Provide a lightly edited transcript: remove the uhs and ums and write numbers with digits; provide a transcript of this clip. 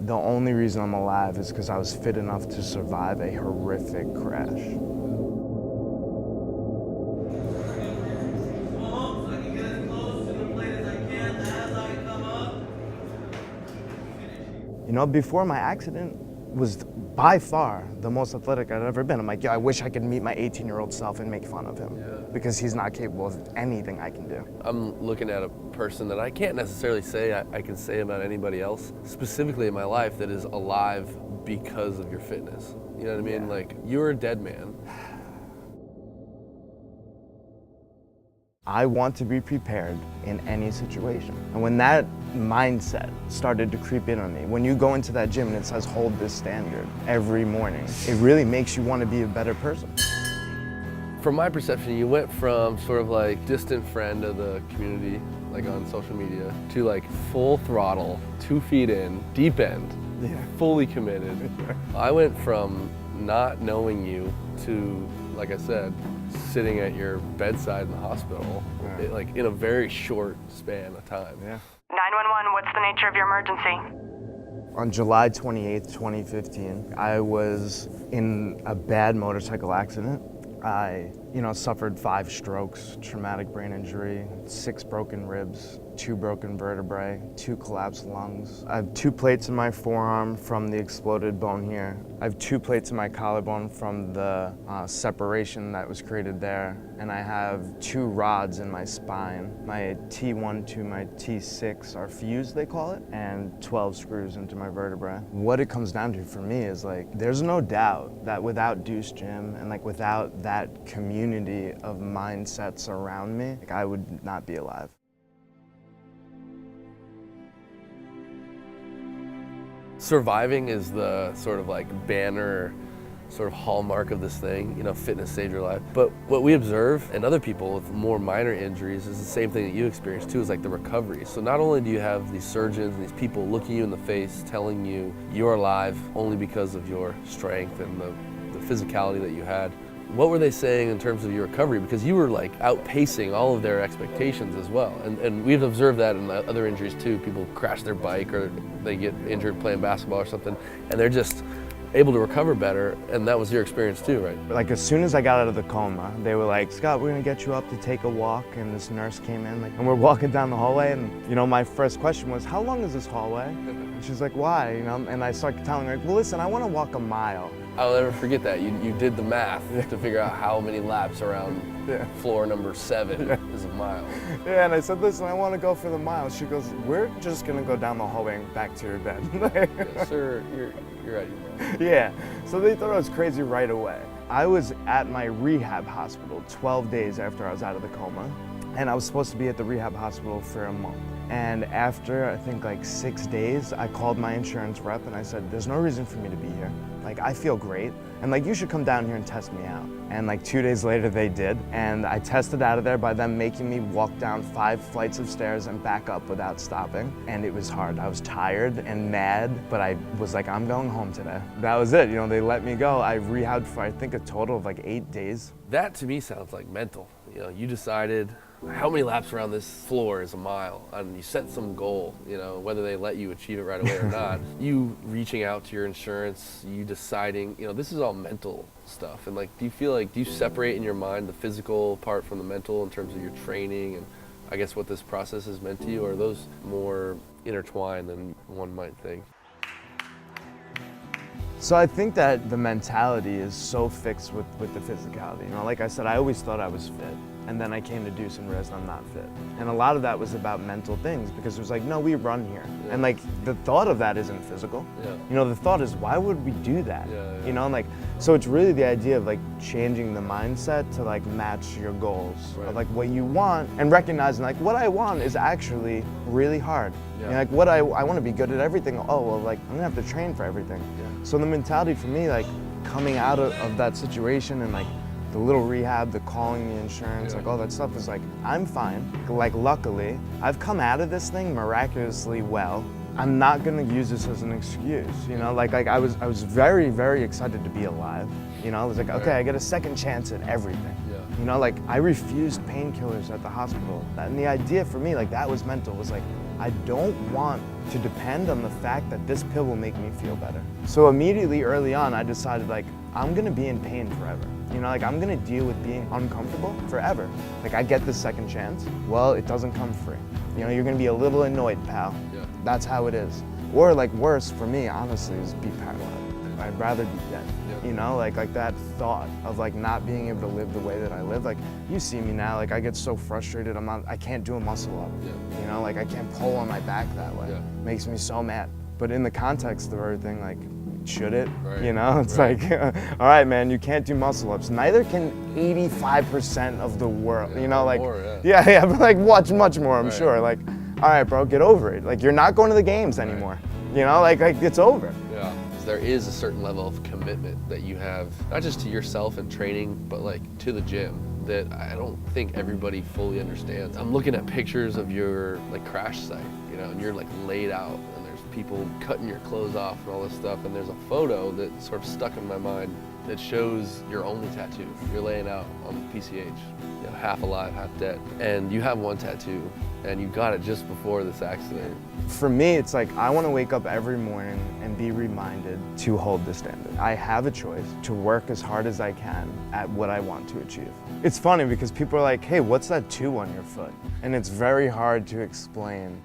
the only reason I'm alive is because I was fit enough to survive a horrific crash. You know, before my accident was by far the most athletic I'd ever been. I'm like, yeah, I wish I could meet my 18-year-old self and make fun of him because he's not capable of anything I can do. I'm looking at a person that I can't necessarily say I can say about anybody else, specifically in my life, that is alive because of your fitness. You know what I mean? Yeah. Like, you're a dead man. I want to be prepared in any situation. And when that mindset started to creep in on me, when you go into that gym and it says hold this standard every morning, it really makes you want to be a better person. From my perception, you went from sort of like distant friend of the community, like on social media, to like full throttle, 2 feet in, deep end, fully committed. I went from not knowing you to, like I said, sitting at your bedside in the hospital, like in a very short span of time. 911, what's the nature of your emergency? On July 28th, 2015, I was in a bad motorcycle accident. I, suffered 5 strokes, traumatic brain injury, 6 broken ribs, 2 broken vertebrae, 2 collapsed lungs. I have 2 plates in my forearm from the exploded bone here. I have 2 plates in my collarbone from the separation that was created there. And I have 2 rods in my spine. My T1 to my T6 are fused, they call it, and 12 screws into my vertebrae. What it comes down to for me is there's no doubt that without Deuce Gym and without that community of mindsets around me, I would not be alive. Surviving is the sort of banner, sort of hallmark of this thing, fitness saved your life. But what we observe in other people with more minor injuries is the same thing that you experience too, is the recovery. So not only do you have these surgeons and these people looking you in the face, telling you you're alive only because of your strength and the physicality that you had, what were they saying in terms of your recovery? Because you were outpacing all of their expectations as well. And we've observed that in other injuries too. People crash their bike or they get injured playing basketball or something, and they're just able to recover better, and that was your experience too, right? As soon as I got out of the coma, they were like, Scott, we're gonna get you up to take a walk, and this nurse came in, and we're walking down the hallway, and my first question was, how long is this hallway? And she's like, why? And I started telling her, well, listen, I wanna walk a mile. I'll never forget that. You did the math to figure out how many laps around floor number 7 is a mile. Yeah, and I said, listen, I want to go for the mile. She goes, we're just going to go down the hallway and back to your bed. Yes, sir, you're right. Yeah, so they thought I was crazy right away. I was at my rehab hospital 12 days after I was out of the coma, and I was supposed to be at the rehab hospital for a month. And after, I think 6 days, I called my insurance rep and I said, there's no reason for me to be here. I feel great. And you should come down here and test me out. And 2 days later they did. And I tested out of there by them making me walk down 5 flights of stairs and back up without stopping. And it was hard. I was tired and mad, but I was like, I'm going home today. That was it. They let me go. I rehabbed for, I think, a total of 8 days. That to me sounds like mental. You decided how many laps around this floor is a mile, and you set some goal, whether they let you achieve it right away or not. You reaching out to your insurance, you deciding, this is all mental stuff. And do you feel do you separate in your mind the physical part from the mental in terms of your training and I guess what this process has meant to you, or are those more intertwined than one might think? So I think that the mentality is so fixed with the physicality. Like I said, I always thought I was fit. And then I came to Deuce and realized I'm not fit. And a lot of that was about mental things, because it was no, we run here. Yeah. And the thought of that isn't physical. Yeah. The thought is, why would we do that? Yeah. So it's really the idea of changing the mindset to match your goals. Right. Of what you want, and recognizing what I want is actually really hard. Yeah. What I want to be good at everything. Oh, well, I'm gonna have to train for everything. Yeah. So the mentality for me, coming out of that situation and the little rehab, the calling the insurance, all that stuff is I'm fine. Luckily, I've come out of this thing miraculously well. I'm not gonna use this as an excuse, I was very, very excited to be alive. I was okay, I get a second chance at everything. Yeah. I refused painkillers at the hospital. And the idea for me, that was mental, was I don't want to depend on the fact that this pill will make me feel better. So immediately early on, I decided like, I'm gonna be in pain forever. You know, like I'm gonna deal with being uncomfortable forever. Like I get the second chance, well, it doesn't come free. You know, you're gonna be a little annoyed, pal. Yeah. That's how it is. Or like worse for me, honestly, is be paralyzed. I'd rather be dead. Yeah. You know, like that thought of like not being able to live the way that I live. Like you see me now, like I get so frustrated. I can't do a muscle up. Yeah. You know, like I can't pull on my back that way. Yeah. Makes me so mad. But in the context of everything, like, should it? Right. You know, it's Right. like, all right, man, you can't do muscle ups. Neither can 85% of the world. Yeah, you know, like, more, yeah, but like much more, I'm Right. sure. Like, all right, bro, get over it. Like, you're not going to the games anymore. You know, like it's over. Yeah. There is a certain level of commitment that you have, not just to yourself and training, but like to the gym, that I don't think everybody fully understands. I'm looking at pictures of your like crash site, you know, and you're like laid out and there's people cutting your clothes off and all this stuff. And there's a photo that sort of stuck in my mind that shows your only tattoo. You're laying out on the PCH, you know, half alive, half dead. And you have one tattoo and you got it just before this accident. For me, it's like I want to wake up every morning and be reminded to hold the standard. I have a choice to work as hard as I can at what I want to achieve. It's funny because people are like, hey, what's that 2 on your foot? And it's very hard to explain